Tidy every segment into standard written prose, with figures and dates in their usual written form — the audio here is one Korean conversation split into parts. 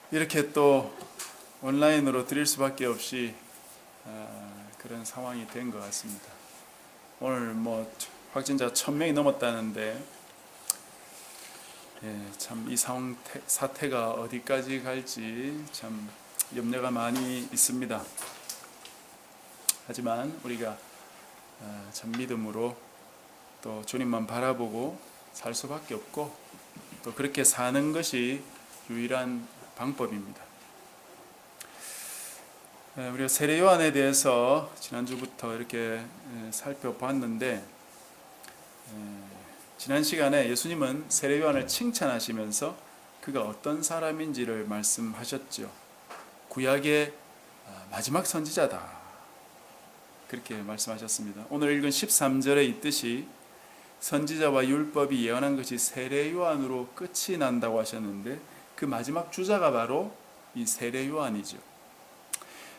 이렇게 또 온라인으로 드릴 수밖에 없이 그런 상황이 된 것 같습니다. 오늘 뭐 확진자 1000명이 넘었다는데 참 이 사태가 어디까지 갈지 참 염려가 많이 있습니다. 하지만 우리가 참 믿음으로 또 주님만 바라보고 살 수밖에 없고 또 그렇게 사는 것이 유일한 방법입니다. 우리가 세례 요한에 대해서 지난주부터 이렇게 살펴봤는데 지난 시간에 예수님은 세례 요한을 칭찬하시면서 그가 어떤 사람인지를 말씀하셨죠. 구약의 마지막 선지자다, 그렇게 말씀하셨습니다. 오늘 읽은 13절에 있듯이 선지자와 율법이 예언한 것이 세례 요한으로 끝이 난다고 하셨는데 그 마지막 주자가 바로 이 세례 요한이죠.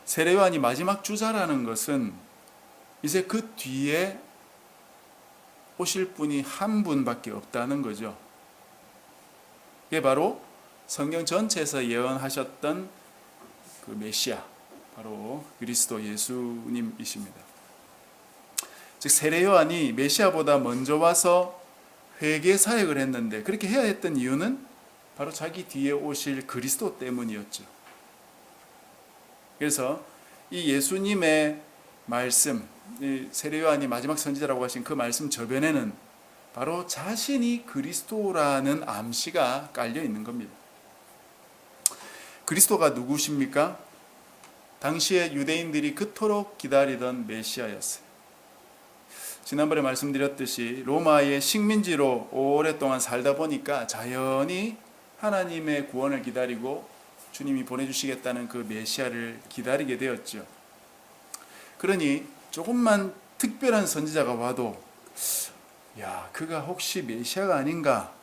세례 요한이 마지막 주자라는 것은 이제 그 뒤에 오실 분이 한 분밖에 없다는 거죠. 이게 바로 성경 전체에서 예언하셨던 그 메시아, 바로 그리스도 예수님이십니다. 즉 세례 요한이 메시아보다 먼저 와서 회개 사역을 했는데 그렇게 해야 했던 이유는 바로 자기 뒤에 오실 그리스도 때문이었죠. 그래서 이 예수님의 말씀, 세례 요한이 마지막 선지자라고 하신 그 말씀 저변에는 바로 자신이 그리스도라는 암시가 깔려 있는 겁니다. 그리스도가 누구십니까? 당시에 유대인들이 그토록 기다리던 메시아였어요. 지난번에 말씀드렸듯이 로마의 식민지로 오랫동안 살다 보니까 자연히 하나님의 구원을 기다리고 주님이 보내주시겠다는 그 메시아를 기다리게 되었죠. 그러니 조금만 특별한 선지자가 와도 그가 혹시 메시아가 아닌가,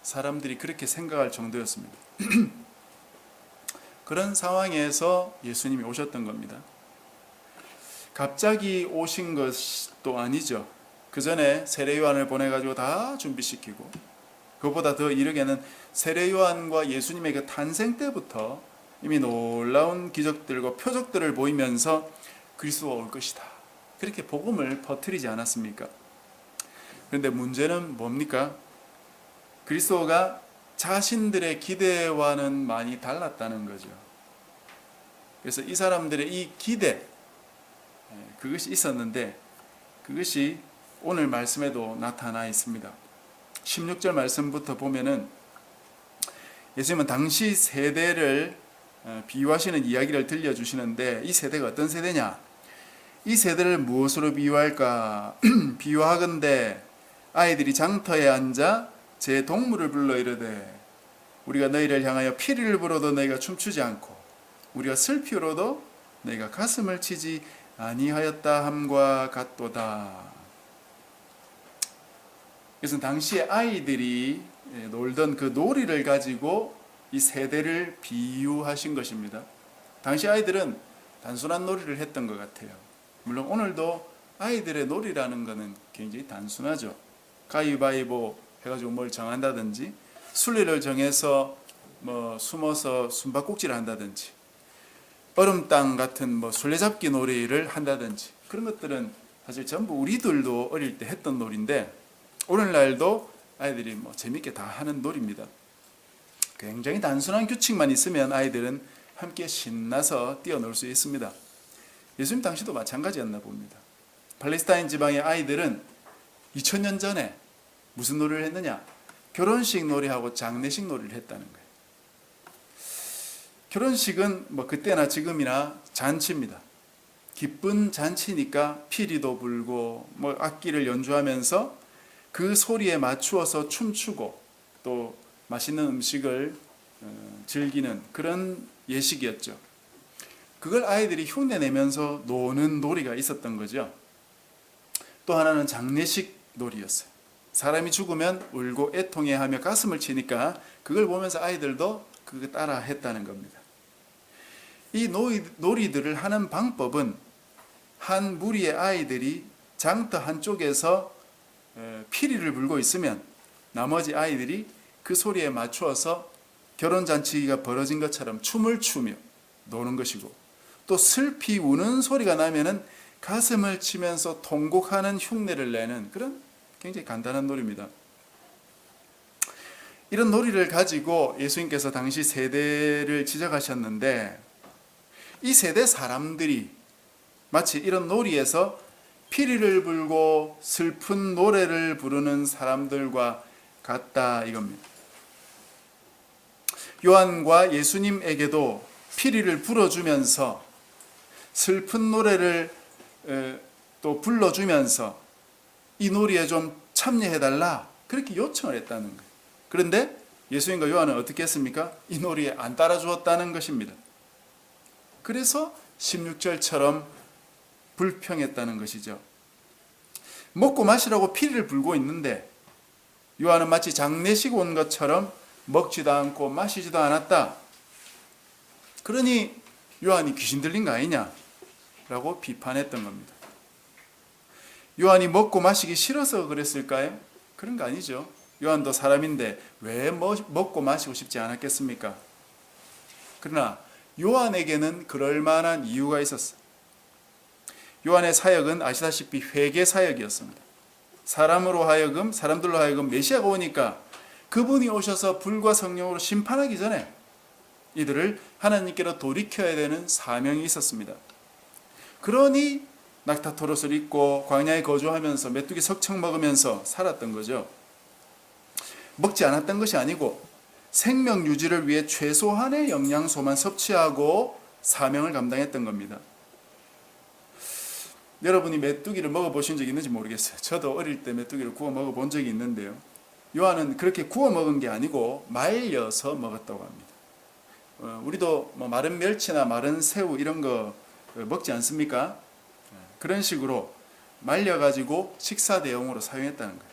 사람들이 그렇게 생각할 정도였습니다. 그런 상황에서 예수님이 오셨던 겁니다. 갑자기 오신 것도 아니죠. 그 전에 세례 요한을 보내가지고 다 준비시키고, 그것보다 더 이르게는 세례 요한과 예수님의 그 탄생 때부터 이미 놀라운 기적들과 표적들을 보이면서 그리스도가 올 것이다, 그렇게 복음을 퍼뜨리지 않았습니까? 그런데 문제는 뭡니까? 그리스도가 자신들의 기대와는 많이 달랐다는 거죠. 그래서 이 사람들의 이 기대, 그것이 있었는데 그것이 오늘 말씀에도 나타나 있습니다. 16절 말씀부터 보면은 예수님은 당시 세대를 비유하시는 이야기를 들려주시는데 이 세대가 어떤 세대냐? 이 세대를 무엇으로 비유할까? 비유하건대 아이들이 장터에 앉아 제 동물을 불러 이르되 우리가 너희를 향하여 피리를 불어도 너희가 춤추지 않고 우리가 슬피 울어도 너희가 가슴을 치지 아니하였다 함과 같도다. 그래서 당시에 아이들이 놀던 그 놀이를 가지고 이 세대를 비유하신 것입니다. 당시 아이들은 단순한 놀이를 했던 것 같아요. 물론 오늘도 아이들의 놀이라는 것은 굉장히 단순하죠. 가위바위보 해가지고 뭘 정한다든지, 순리를 정해서 숨어서 숨바꼭질을 한다든지, 얼음땅 같은 술래잡기 놀이를 한다든지, 그런 것들은 사실 전부 우리들도 어릴 때 했던 놀이인데 오늘날도 아이들이 재밌게 다 하는 놀이입니다. 굉장히 단순한 규칙만 있으면 아이들은 함께 신나서 뛰어놀 수 있습니다. 예수님 당시도 마찬가지였나 봅니다. 팔레스타인 지방의 아이들은 2000년 전에 무슨 놀이를 했느냐? 결혼식 놀이하고 장례식 놀이를 했다는 거예요. 결혼식은 그때나 지금이나 잔치입니다. 기쁜 잔치니까 피리도 불고 악기를 연주하면서 그 소리에 맞추어서 춤추고 또 맛있는 음식을 즐기는 그런 예식이었죠. 그걸 아이들이 흉내내면서 노는 놀이가 있었던 거죠. 또 하나는 장례식 놀이였어요. 사람이 죽으면 울고 애통해하며 가슴을 치니까 그걸 보면서 아이들도 그거 따라 했다는 겁니다. 이 놀이들을 하는 방법은 한 무리의 아이들이 장터 한쪽에서 피리를 불고 있으면 나머지 아이들이 그 소리에 맞추어서 결혼잔치가 벌어진 것처럼 춤을 추며 노는 것이고, 또 슬피 우는 소리가 나면은 가슴을 치면서 통곡하는 흉내를 내는 그런 굉장히 간단한 놀이입니다. 이런 놀이를 가지고 예수님께서 당시 세대를 지적하셨는데, 이 세대 사람들이 마치 이런 놀이에서 피리를 불고 슬픈 노래를 부르는 사람들과 같다 이겁니다. 요한과 예수님에게도 피리를 불어주면서 슬픈 노래를 또 불러주면서 이 놀이에 좀 참여해달라 그렇게 요청을 했다는 거예요. 그런데 예수님과 요한은 어떻게 했습니까? 이 놀이에 안 따라주었다는 것입니다. 그래서 16절처럼 불평했다는 것이죠. 먹고 마시라고 피리를 불고 있는데 요한은 마치 장례식 온 것처럼 먹지도 않고 마시지도 않았다. 그러니 요한이 귀신 들린 거 아니냐? 라고 비판했던 겁니다. 요한이 먹고 마시기 싫어서 그랬을까요? 그런 거 아니죠. 요한도 사람인데 왜 먹고 마시고 싶지 않았겠습니까? 그러나 요한에게는 그럴 만한 이유가 있었어요. 요한의 사역은 아시다시피 회개 사역이었습니다. 사람들로 하여금 메시아가 오니까 그분이 오셔서 불과 성령으로 심판하기 전에 이들을 하나님께로 돌이켜야 되는 사명이 있었습니다. 그러니 낙타토롯을 입고 광야에 거주하면서 메뚜기 석청 먹으면서 살았던 거죠. 먹지 않았던 것이 아니고 생명 유지를 위해 최소한의 영양소만 섭취하고 사명을 감당했던 겁니다. 여러분이 메뚜기를 먹어보신 적이 있는지 모르겠어요. 저도 어릴 때 메뚜기를 구워 먹어본 적이 있는데요. 요한은 그렇게 구워 먹은 게 아니고 말려서 먹었다고 합니다. 우리도 뭐 마른 멸치나 마른 새우 이런 거 먹지 않습니까? 그런 식으로 말려가지고 식사 대용으로 사용했다는 거예요.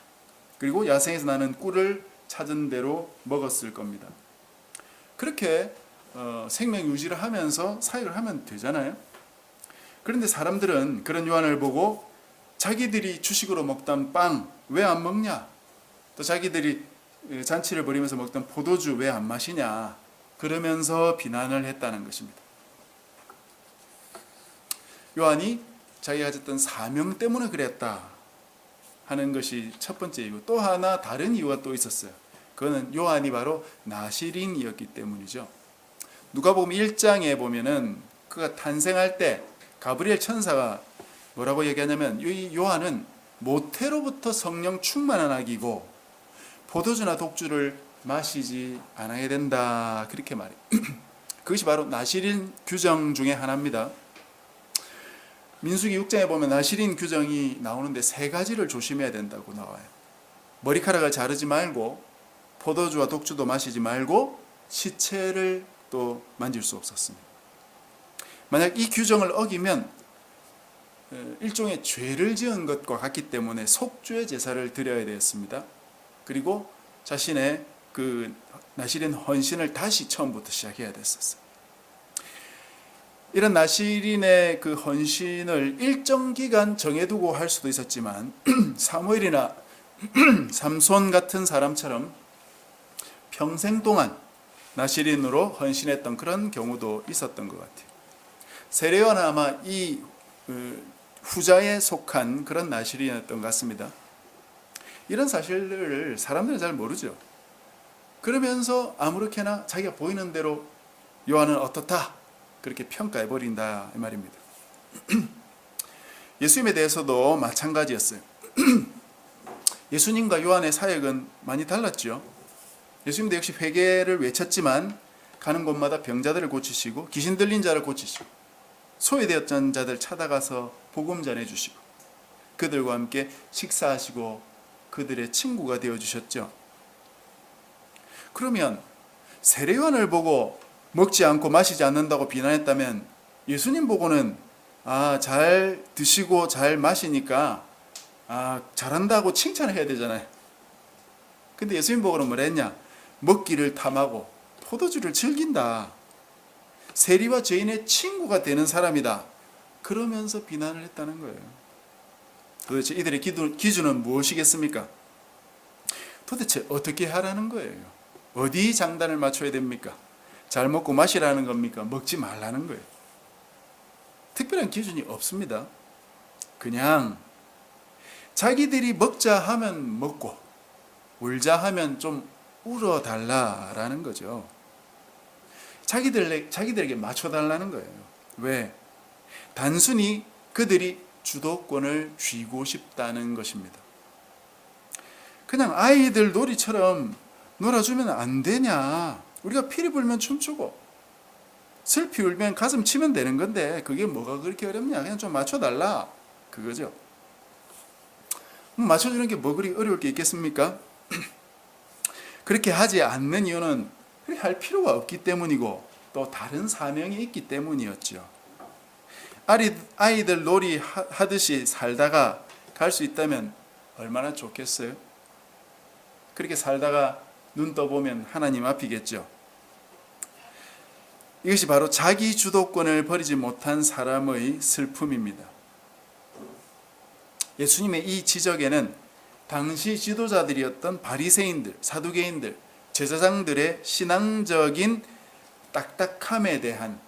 그리고 야생에서 나는 꿀을 찾은 대로 먹었을 겁니다. 그렇게 생명 유지를 하면서 사역을 하면 되잖아요. 그런데 사람들은 그런 요한을 보고 자기들이 주식으로 먹던 빵 왜 안 먹냐? 또 자기들이 잔치를 벌이면서 먹던 포도주 왜 안 마시냐? 그러면서 비난을 했다는 것입니다. 요한이 자기가 가졌던 사명 때문에 그랬다 하는 것이 첫 번째 이유. 또 하나 다른 이유가 또 있었어요. 그거는 요한이 바로 나시린이었기 때문이죠. 누가복음 1장에 보면은 그가 탄생할 때 가브리엘 천사가 뭐라고 얘기하냐면 이 요한은 모태로부터 성령 충만한 아기고 포도주나 독주를 마시지 않아야 된다 그렇게 말해요. 그것이 바로 나시린 규정 중에 하나입니다. 민수기 6장에 보면 나시린 규정이 나오는데 세 가지를 조심해야 된다고 나와요. 머리카락을 자르지 말고 포도주와 독주도 마시지 말고 시체를 또 만질 수 없었습니다. 만약 이 규정을 어기면 일종의 죄를 지은 것과 같기 때문에 속죄 제사를 드려야 되었습니다. 그리고 자신의 그 나시린 헌신을 다시 처음부터 시작해야 됐었어요. 이런 나시린의 그 헌신을 일정 기간 정해두고 할 수도 있었지만 사무엘이나 삼손 같은 사람처럼 평생 동안 나시린으로 헌신했던 그런 경우도 있었던 것 같아요. 세례요한은 아마 이 후자에 속한 그런 나시린이었던 것 같습니다. 이런 사실을 사람들은 잘 모르죠. 그러면서 아무렇게나 자기가 보이는 대로 요한은 어떻다 그렇게 평가해버린다 이 말입니다. 예수님에 대해서도 마찬가지였어요. 예수님과 요한의 사역은 많이 달랐죠. 예수님도 역시 회개를 외쳤지만 가는 곳마다 병자들을 고치시고 귀신 들린 자를 고치시고 소외되었던 자들 찾아가서 복음 전해주시고 그들과 함께 식사하시고 그들의 친구가 되어주셨죠. 그러면 세례요한을 보고 먹지 않고 마시지 않는다고 비난했다면 예수님 보고는 잘 드시고 잘 마시니까 잘한다고 칭찬을 해야 되잖아요. 근데 예수님 보고는 뭐라 했냐? 먹기를 탐하고 포도주를 즐긴다. 세리와 죄인의 친구가 되는 사람이다. 그러면서 비난을 했다는 거예요. 도대체 이들의 기준은 무엇이겠습니까? 도대체 어떻게 하라는 거예요? 어디 장단을 맞춰야 됩니까? 잘 먹고 마시라는 겁니까? 먹지 말라는 거예요. 특별한 기준이 없습니다. 그냥 자기들이 먹자 하면 먹고 울자 하면 좀 울어달라라는 거죠. 자기들에게 맞춰달라는 거예요. 왜? 단순히 그들이 주도권을 쥐고 싶다는 것입니다. 그냥 아이들 놀이처럼 놀아주면 안 되냐? 우리가 피리 불면 춤추고 슬피 울면 가슴 치면 되는 건데 그게 뭐가 그렇게 어렵냐? 그냥 좀 맞춰달라. 그거죠. 맞춰주는 게 뭐 그리 어려울 게 있겠습니까? 그렇게 하지 않는 이유는 그렇게 할 필요가 없기 때문이고 또 다른 사명이 있기 때문이었죠. 아이들 놀이 하듯이 살다가 갈 수 있다면 얼마나 좋겠어요? 그렇게 살다가 눈 떠보면 하나님 앞이겠죠. 이것이 바로 자기 주도권을 버리지 못한 사람의 슬픔입니다. 예수님의 이 지적에는 당시 지도자들이었던 바리새인들, 사두개인들, 제사장들의 신앙적인 딱딱함에 대한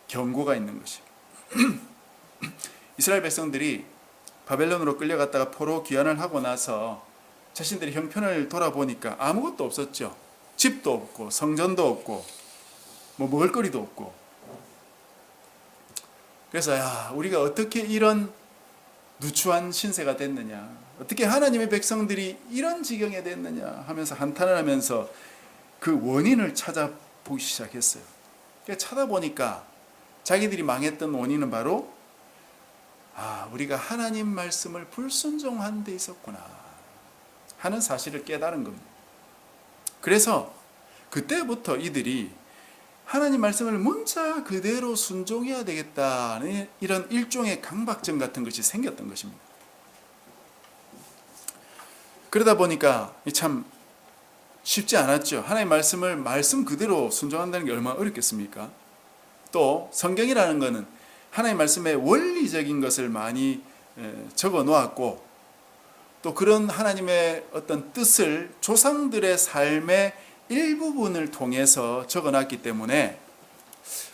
경고가 있는 것이에요. 이스라엘 백성들이 바벨론으로 끌려갔다가 포로 귀환을 하고 나서 자신들의 형편을 돌아보니까 아무것도 없었죠. 집도 없고 성전도 없고 뭐 먹을거리도 없고. 그래서 우리가 어떻게 이런 누추한 신세가 됐느냐, 어떻게 하나님의 백성들이 이런 지경에 됐느냐 하면서 한탄을 하면서 그 원인을 찾아보기 시작했어요. 그러니까 찾아보니까 자기들이 망했던 원인은 바로 우리가 하나님 말씀을 불순종한 데 있었구나 하는 사실을 깨달은 겁니다. 그래서 그때부터 이들이 하나님 말씀을 문자 그대로 순종해야 되겠다는 이런 일종의 강박증 같은 것이 생겼던 것입니다. 그러다 보니까 참 쉽지 않았죠. 하나님 말씀을 말씀 그대로 순종한다는 게 얼마나 어렵겠습니까? 또 성경이라는 것은 하나님 말씀의 원리적인 것을 많이 적어 놓았고 또 그런 하나님의 어떤 뜻을 조상들의 삶의 일부분을 통해서 적어놨기 때문에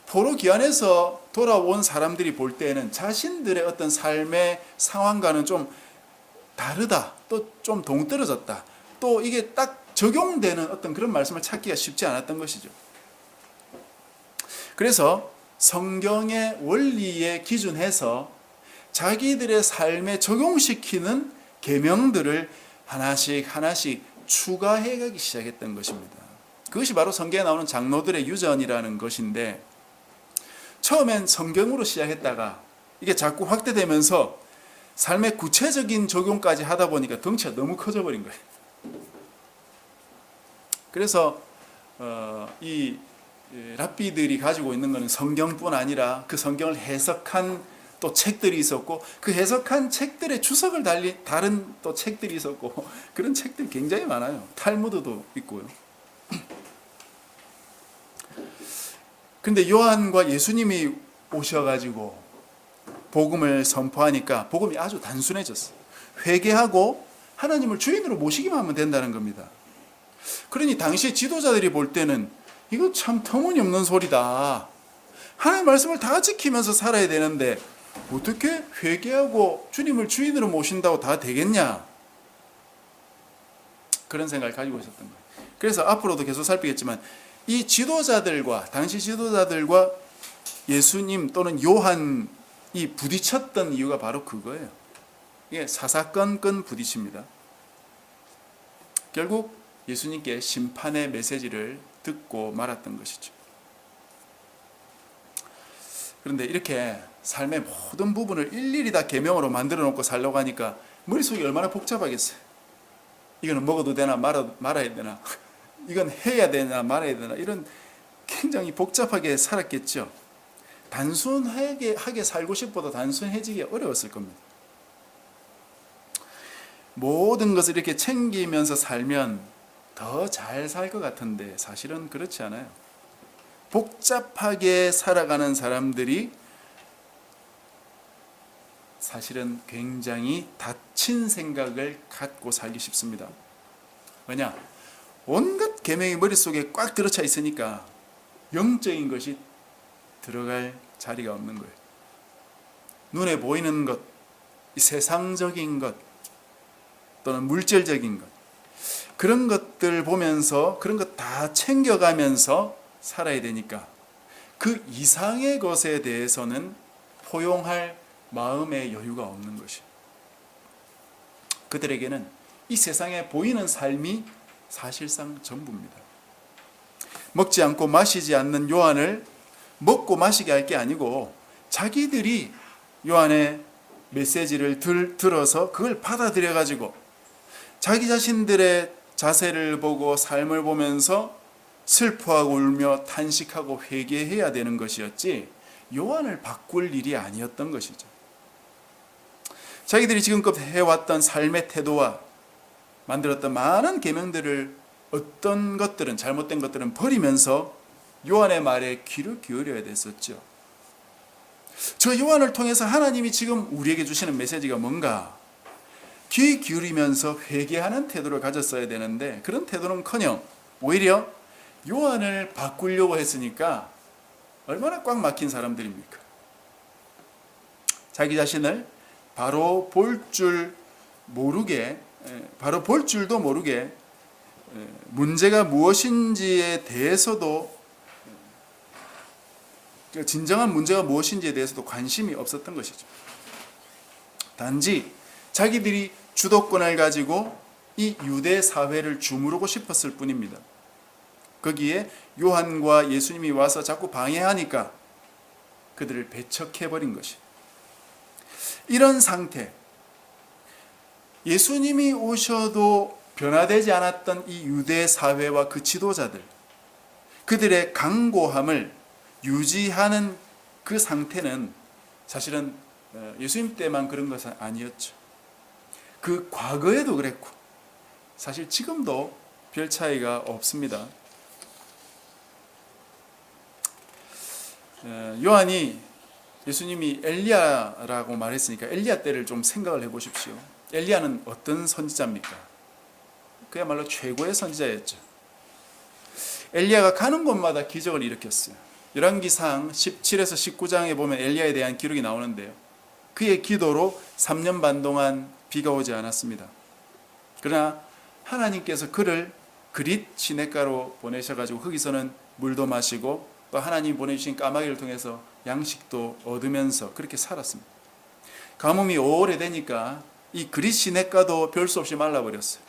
포로 귀환에서 돌아온 사람들이 볼 때에는 자신들의 어떤 삶의 상황과는 좀 다르다, 또 좀 동떨어졌다, 또 이게 딱 적용되는 어떤 그런 말씀을 찾기가 쉽지 않았던 것이죠. 그래서 성경의 원리에 기준해서 자기들의 삶에 적용시키는 계명들을 하나씩 추가해 가기 시작했던 것입니다. 그것이 바로 성경에 나오는 장로들의 유전이라는 것인데, 처음엔 성경으로 시작했다가 이게 자꾸 확대되면서 삶의 구체적인 적용까지 하다 보니까 덩치가 너무 커져버린 거예요. 그래서 이 랍비들이 가지고 있는 것은 성경뿐 아니라 그 성경을 해석한 또 책들이 있었고, 그 해석한 책들의 주석을 달린 다른 또 책들이 있었고, 그런 책들이 굉장히 많아요. 탈무드도 있고요. 근데 요한과 예수님이 오셔가지고 복음을 선포하니까 복음이 아주 단순해졌어요. 회개하고 하나님을 주인으로 모시기만 하면 된다는 겁니다. 그러니 당시 지도자들이 볼 때는 이거 참 터무니없는 소리다. 하나님의 말씀을 다 지키면서 살아야 되는데 어떻게 회개하고 주님을 주인으로 모신다고 다 되겠냐? 그런 생각을 가지고 있었던 거예요. 그래서 앞으로도 계속 살피겠지만 이 지도자들과, 당시 지도자들과 예수님 또는 요한이 부딪혔던 이유가 바로 그거예요. 이게 사사건건 부딪힙니다. 결국 예수님께 심판의 메시지를 듣고 말았던 것이죠. 그런데 이렇게 삶의 모든 부분을 일일이 다 계명으로 만들어 놓고 살려고 하니까 머릿속이 얼마나 복잡하겠어요. 이거는 먹어도 되나 말아야 되나, 이건 해야 되나 말아야 되나, 이런 굉장히 복잡하게 살았겠죠. 단순하게 살고 싶어도 단순해지기 어려웠을 겁니다. 모든 것을 이렇게 챙기면서 살면 더 잘 살 것 같은데 사실은 그렇지 않아요. 복잡하게 살아가는 사람들이 사실은 굉장히 다친 생각을 갖고 살기 쉽습니다. 왜냐? 온갖 계명이 머릿속에 꽉 들어차 있으니까 영적인 것이 들어갈 자리가 없는 거예요. 눈에 보이는 것, 이 세상적인 것 또는 물질적인 것, 그런 것들 보면서 그런 것 다 챙겨가면서 살아야 되니까 그 이상의 것에 대해서는 포용할 마음의 여유가 없는 것이에요. 그들에게는 이 세상에 보이는 삶이 사실상 전부입니다. 먹지 않고 마시지 않는 요한을 먹고 마시게 할 게 아니고 자기들이 요한의 메시지를 들어서 그걸 받아들여 가지고 자기 자신들의 자세를 보고 삶을 보면서 슬퍼하고 울며 탄식하고 회개해야 되는 것이었지 요한을 바꿀 일이 아니었던 것이죠. 자기들이 지금껏 해왔던 삶의 태도와 만들었던 많은 계명들을 어떤 것들은 잘못된 것들은 버리면서 요한의 말에 귀를 기울여야 됐었죠. 저 요한을 통해서 하나님이 지금 우리에게 주시는 메시지가 뭔가 귀 기울이면서 회개하는 태도를 가졌어야 되는데 그런 태도는커녕 오히려 요한을 바꾸려고 했으니까 얼마나 꽉 막힌 사람들입니까? 자기 자신을 바로 볼 줄 모르게, 바로 볼 줄도 모르게 문제가 무엇인지에 대해서도, 진정한 문제가 무엇인지에 대해서도 관심이 없었던 것이죠. 단지 자기들이 주도권을 가지고 이 유대 사회를 주무르고 싶었을 뿐입니다. 거기에 요한과 예수님이 와서 자꾸 방해하니까 그들을 배척해버린 것이. 이런 상태, 예수님이 오셔도 변화되지 않았던 이 유대 사회와 그 지도자들, 그들의 강고함을 유지하는 그 상태는 사실은 예수님 때만 그런 것은 아니었죠. 그 과거에도 그랬고 사실 지금도 별 차이가 없습니다. 요한이 예수님이 엘리야라고 말했으니까 엘리야 때를 좀 생각을 해보십시오. 엘리야는 어떤 선지자입니까? 그야말로 최고의 선지자였죠. 엘리야가 가는 곳마다 기적을 일으켰어요. 열왕기상 17에서 19장에 보면 엘리야에 대한 기록이 나오는데요. 그의 기도로 3년 반 동안 비가 오지 않았습니다. 그러나 하나님께서 그를 그릿 시냇가로 보내셔가지고 거기서는 물도 마시고 또 하나님이 보내주신 까마귀를 통해서 양식도 얻으면서 그렇게 살았습니다. 가뭄이 오래되니까 이 그릿 시냇가도 별 수 없이 말라버렸어요.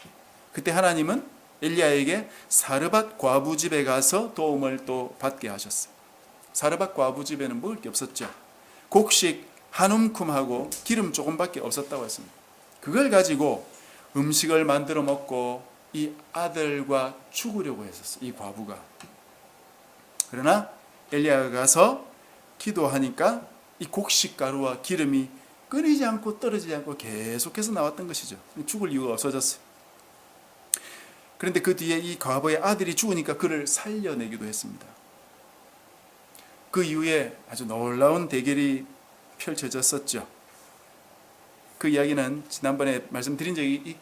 그때 하나님은 엘리야에게 사르밧 과부 집에 가서 도움을 또 받게 하셨어요. 사르밧 과부 집에는 먹을 게 없었죠. 곡식 한 움큼하고 기름 조금밖에 없었다고 했습니다. 그걸 가지고 음식을 만들어 먹고 이 아들과 죽으려고 했었어요. 이 과부가. 그러나 엘리야가 가서 기도하니까 이 곡식 가루와 기름이 끊이지 않고 떨어지지 않고 계속해서 나왔던 것이죠. 죽을 이유가 없어졌어요. 그런데 그 뒤에 이 과부의 아들이 죽으니까 그를 살려내기도 했습니다. 그 이후에 아주 놀라운 대결이 펼쳐졌었죠. 그 이야기는 지난번에 말씀드린 적이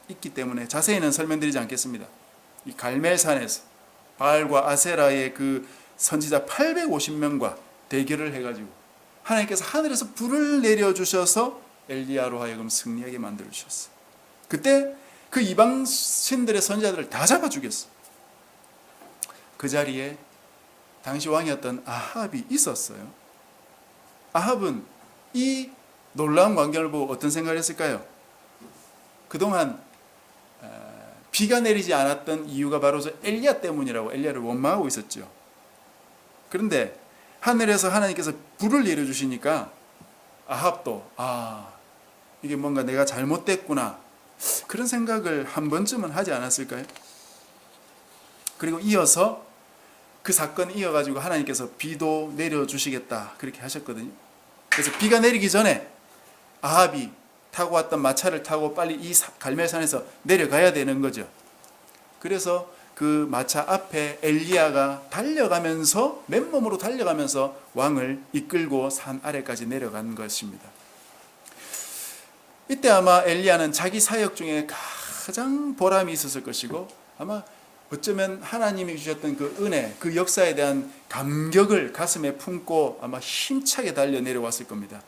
있기 때문에 자세히는 설명드리지 않겠습니다. 이 갈멜산에서 바알과 아세라의 그 선지자 850명과 대결을 해가지고 하나님께서 하늘에서 불을 내려주셔서 엘리야로 하여금 승리하게 만들어 주셨어요. 그때 그 이방 신들의 선지자들을 다 잡아 죽였어요. 그 자리에 당시 왕이었던 아합이 있었어요. 아합은 이 놀라운 광경을 보고 어떤 생각을 했을까요? 그동안 비가 내리지 않았던 이유가 바로 저 엘리야 때문이라고 엘리야를 원망하고 있었죠. 그런데 하늘에서 하나님께서 불을 내려주시니까 아합도 이게 뭔가 내가 잘못됐구나 그런 생각을 한 번쯤은 하지 않았을까요? 그리고 이어서 그 사건을 이어가지고 하나님께서 비도 내려주시겠다 그렇게 하셨거든요. 그래서 비가 내리기 전에 아합이 타고 왔던 마차를 타고 빨리 이 갈멜산에서 내려가야 되는 거죠. 그래서 그 마차 앞에 엘리야가 달려가면서 맨몸으로 달려가면서 왕을 이끌고 산 아래까지 내려간 것입니다. 이때 아마 엘리야는 자기 사역 중에 가장 보람이 있었을 것이고 아마 어쩌면 하나님이 주셨던 그 은혜, 그 역사에 대한 감격을 가슴에 품고 아마 힘차게 달려 내려왔을 겁니다.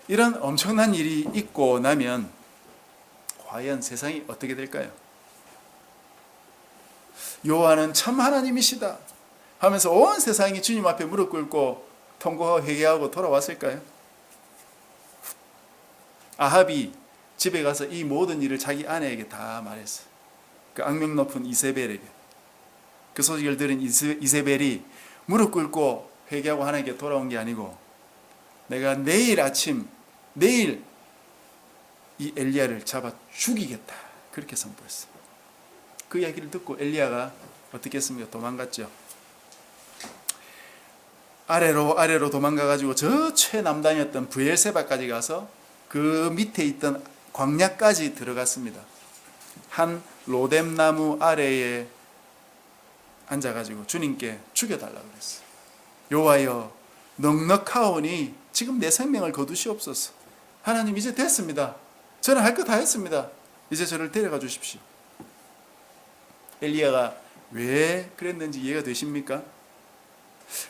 이런 엄청난 일이 있고 나면 과연 세상이 어떻게 될까요? 여호와는 참 하나님이시다 하면서 온 세상이 주님 앞에 무릎 꿇고 통곡하고 회개하고 돌아왔을까요? 아합이 집에 가서 이 모든 일을 자기 아내에게 다 말했어요. 그 악명 높은 이세벨에게. 그 소식을 들은 이세벨이 무릎 꿇고 회개하고 하나님께 돌아온 게 아니고 내가 내일 아침 내일 이 엘리야를 잡아 죽이겠다 그렇게 선포했어요. 그 이야기를 듣고 엘리야가 어떻게 했습니까? 도망갔죠. 아래로 도망가가지고 저 최남단이었던 브엘세바까지 가서 그 밑에 있던 광야까지 들어갔습니다. 한 로뎀나무 아래에 앉아가지고 주님께 죽여달라고 그랬어요. 여호와여 넉넉하오니 지금 내 생명을 거두시옵소서. 하나님 이제 됐습니다. 저는 할 거 다 했습니다. 이제 저를 데려가 주십시오. 엘리야가 왜 그랬는지 이해가 되십니까?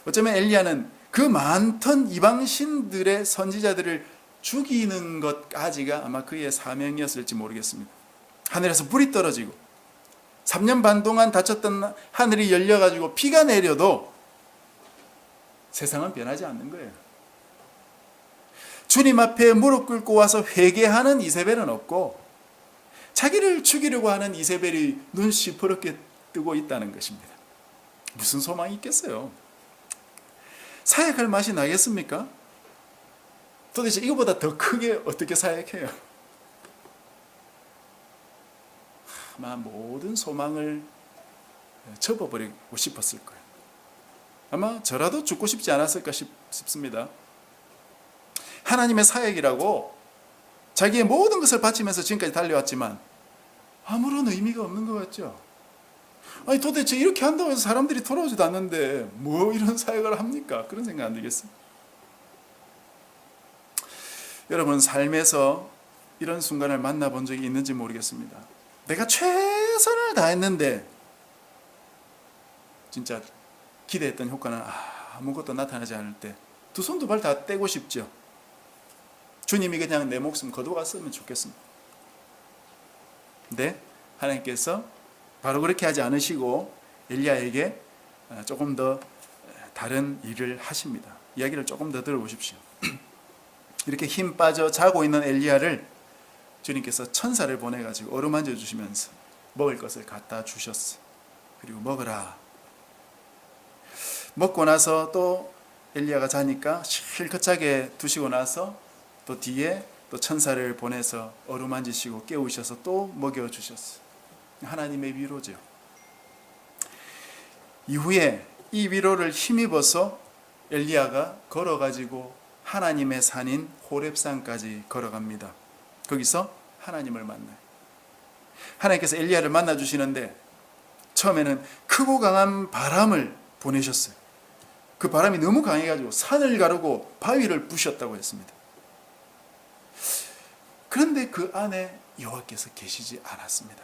어쩌면 엘리야는 그 많던 이방신들의 선지자들을 죽이는 것까지가 아마 그의 사명이었을지 모르겠습니다. 하늘에서 불이 떨어지고 3년 반 동안 닫혔던 하늘이 열려가지고 비가 내려도 세상은 변하지 않는 거예요. 주님 앞에 무릎 꿇고 와서 회개하는 이세벨은 없고 자기를 죽이려고 하는 이세벨이 눈 시퍼렇게 뜨고 있다는 것입니다. 무슨 소망이 있겠어요? 사역할 맛이 나겠습니까? 도대체 이거보다 더 크게 어떻게 사역해요? 아마 모든 소망을 접어버리고 싶었을 거예요. 아마 저라도 죽고 싶지 않았을까 싶습니다. 하나님의 사역이라고 자기의 모든 것을 바치면서 지금까지 달려왔지만 아무런 의미가 없는 것 같죠? 아니 도대체 이렇게 한다고 해서 사람들이 돌아오지도 않는데 뭐 이런 사역을 합니까? 그런 생각 안 들겠어요? 여러분 삶에서 이런 순간을 만나본 적이 있는지 모르겠습니다. 내가 최선을 다했는데 진짜 기대했던 효과는 아무것도 나타나지 않을 때 두 손 두 발 다 떼고 싶죠. 주님이 그냥 내 목숨 거두었으면 좋겠습니다. 근데 하나님께서 바로 그렇게 하지 않으시고 엘리야에게 조금 더 다른 일을 하십니다. 이야기를 조금 더 들어보십시오. 이렇게 힘 빠져 자고 있는 엘리야를 주님께서 천사를 보내가지고 어루만져 주시면서 먹을 것을 갖다 주셨어. 그리고 먹으라. 먹고 나서 또 엘리야가 자니까 실컷 자게 두시고 나서 또 뒤에 또 천사를 보내서 어루만지시고 깨우셔서 또 먹여주셨어. 하나님의 위로죠. 이후에 이 위로를 힘입어서 엘리야가 걸어가지고 하나님의 산인 호렙산까지 걸어갑니다. 거기서 하나님을 만나요. 하나님께서 엘리야를 만나주시는데 처음에는 크고 강한 바람을 보내셨어요. 그 바람이 너무 강해가지고 산을 가르고 바위를 부셨다고 했습니다. 그런데 그 안에 여호와께서 계시지 않았습니다.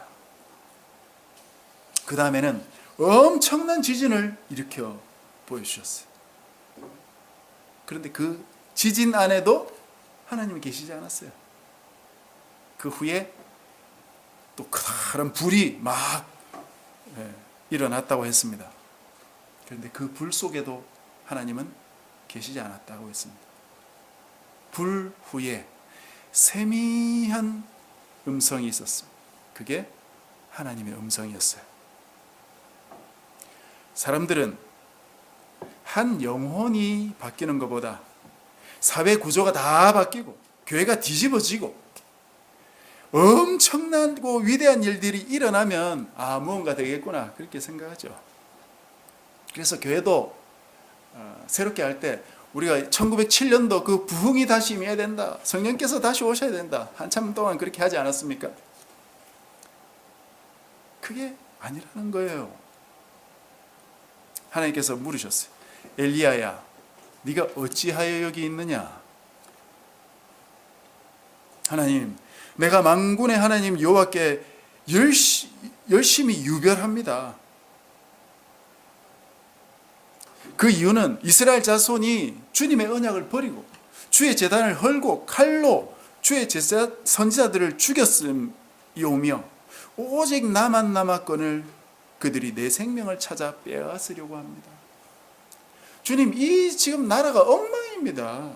그 다음에는 엄청난 지진을 일으켜 보여주셨어요. 그런데 그 지진 안에도 하나님이 계시지 않았어요. 그 후에 또 커다란 불이 막 일어났다고 했습니다. 그런데 그 불 속에도 하나님은 계시지 않았다고 했습니다. 불 후에 세미한 음성이 있었습니다. 그게 하나님의 음성이었어요. 사람들은 한 영혼이 바뀌는 것보다 사회 구조가 다 바뀌고 교회가 뒤집어지고 엄청나고 위대한 일들이 일어나면 무언가 되겠구나 그렇게 생각하죠. 그래서 교회도 새롭게 할 때 우리가 1907년도 그 부흥이 다시 임해야 된다. 성령께서 다시 오셔야 된다. 한참 동안 그렇게 하지 않았습니까? 그게 아니라는 거예요. 하나님께서 물으셨어요. 엘리야야, 네가 어찌하여 여기 있느냐? 하나님, 내가 만군의 하나님 여호와께 열심히 유별합니다. 그 이유는 이스라엘 자손이 주님의 언약을 버리고 주의 제단을 헐고 칼로 주의 선지자들을 죽였음이오며 오직 나만 남았건을 그들이 내 생명을 찾아 빼앗으려고 합니다. 주님, 이 지금 나라가 엉망입니다.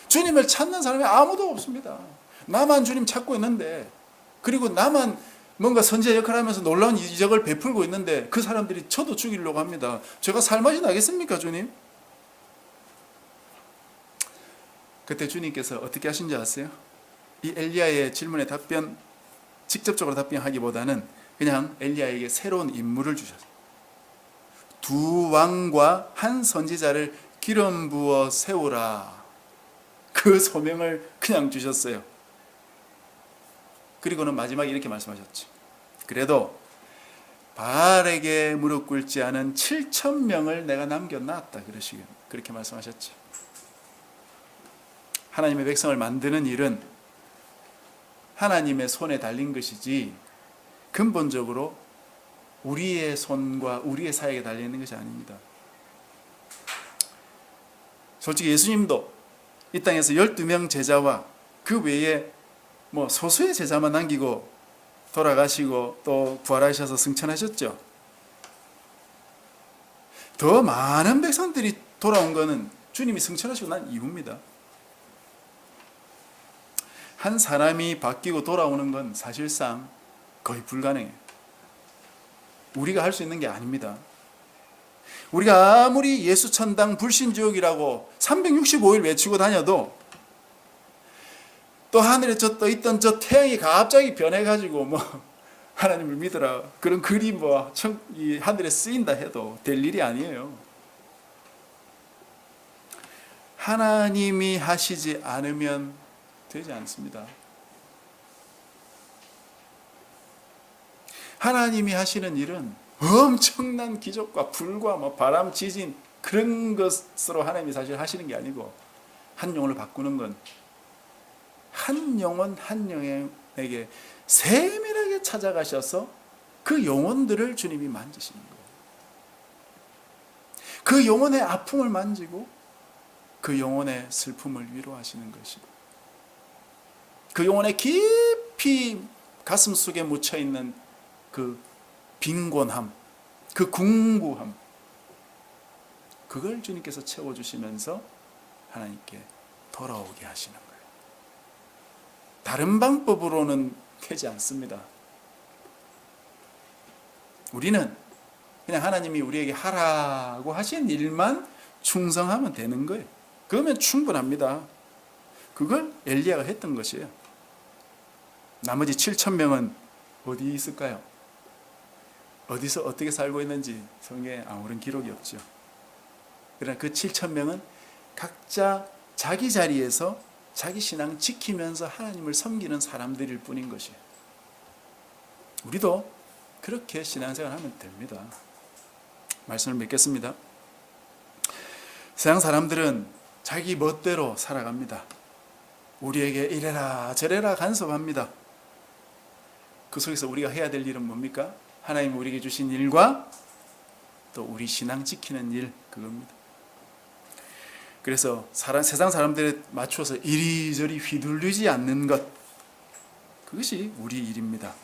주님을 찾는 사람이 아무도 없습니다. 나만 주님 찾고 있는데, 그리고 나만 뭔가 선지자 역할을 하면서 놀라운 이적을 베풀고 있는데 그 사람들이 저도 죽이려고 합니다. 제가 살맛이 나겠습니까, 주님? 그때 주님께서 어떻게 하신지 아세요? 이 엘리야의 질문에 직접적으로 답변하기보다는 그냥 엘리야에게 새로운 임무를 주셨어요. 두 왕과 한 선지자를 기름 부어 세우라. 그 소명을 그냥 주셨어요. 그리고는 마지막에 이렇게 말씀하셨죠. 그래도 바알에게 무릎 꿇지 않은 7,000명을 내가 남겨놨다. 그렇게 말씀하셨죠. 하나님의 백성을 만드는 일은 하나님의 손에 달린 것이지 근본적으로 우리의 손과 우리의 사역에 달려있는 것이 아닙니다. 솔직히 예수님도 이 땅에서 12명 제자와 그 외에 소수의 제자만 남기고 돌아가시고 또 부활하셔서 승천하셨죠. 더 많은 백성들이 돌아온 것은 주님이 승천하시고 난 이후입니다. 한 사람이 바뀌고 돌아오는 건 사실상 거의 불가능해요. 우리가 할 수 있는 게 아닙니다. 우리가 아무리 예수천당 불신지옥이라고 365일 외치고 다녀도 또 하늘에 떠 있던 저 태양이 갑자기 변해가지고 하나님을 믿어라 그런 글이 이 하늘에 쓰인다 해도 될 일이 아니에요. 하나님이 하시지 않으면 되지 않습니다. 하나님이 하시는 일은 엄청난 기적과 불과 바람, 지진 그런 것으로 하나님이 사실 하시는 게 아니고 한 영혼을 바꾸는 건 한 영혼 한 영혼에게 세밀하게 찾아가셔서 그 영혼들을 주님이 만지시는 거예요. 그 영혼의 아픔을 만지고 그 영혼의 슬픔을 위로하시는 것이고 그 영혼의 깊이 가슴 속에 묻혀있는 그 빈곤함, 그 궁구함, 그걸 주님께서 채워주시면서 하나님께 돌아오게 하시는 거예요. 다른 방법으로는 되지 않습니다. 우리는 그냥 하나님이 우리에게 하라고 하신 일만 충성하면 되는 거예요. 그러면 충분합니다. 그걸 엘리야가 했던 것이에요. 나머지 7,000명은 어디 있을까요? 어디서 어떻게 살고 있는지 성경에 아무런 기록이 없죠. 그러나 그 7,000명은 각자 자기 자리에서 자기 신앙 지키면서 하나님을 섬기는 사람들일 뿐인 것이에요. 우리도 그렇게 신앙생활 하면 됩니다. 말씀을 맺겠습니다. 세상 사람들은 자기 멋대로 살아갑니다. 우리에게 이래라 저래라 간섭합니다. 그 속에서 우리가 해야 될 일은 뭡니까? 하나님 우리에게 주신 일과 또 우리 신앙 지키는 일, 그겁니다. 그래서 세상 사람들에 맞춰서 이리저리 휘둘리지 않는 것, 그것이 우리 일입니다.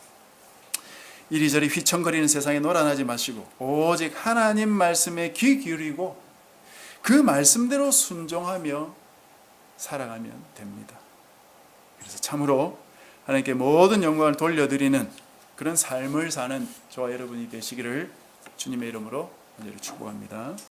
이리저리 휘청거리는 세상에 놀아나지 마시고 오직 하나님 말씀에 귀 기울이고 그 말씀대로 순종하며 살아가면 됩니다. 그래서 참으로 하나님께 모든 영광을 돌려드리는 그런 삶을 사는 저와 여러분이 되시기를 주님의 이름으로 간절히 축복합니다.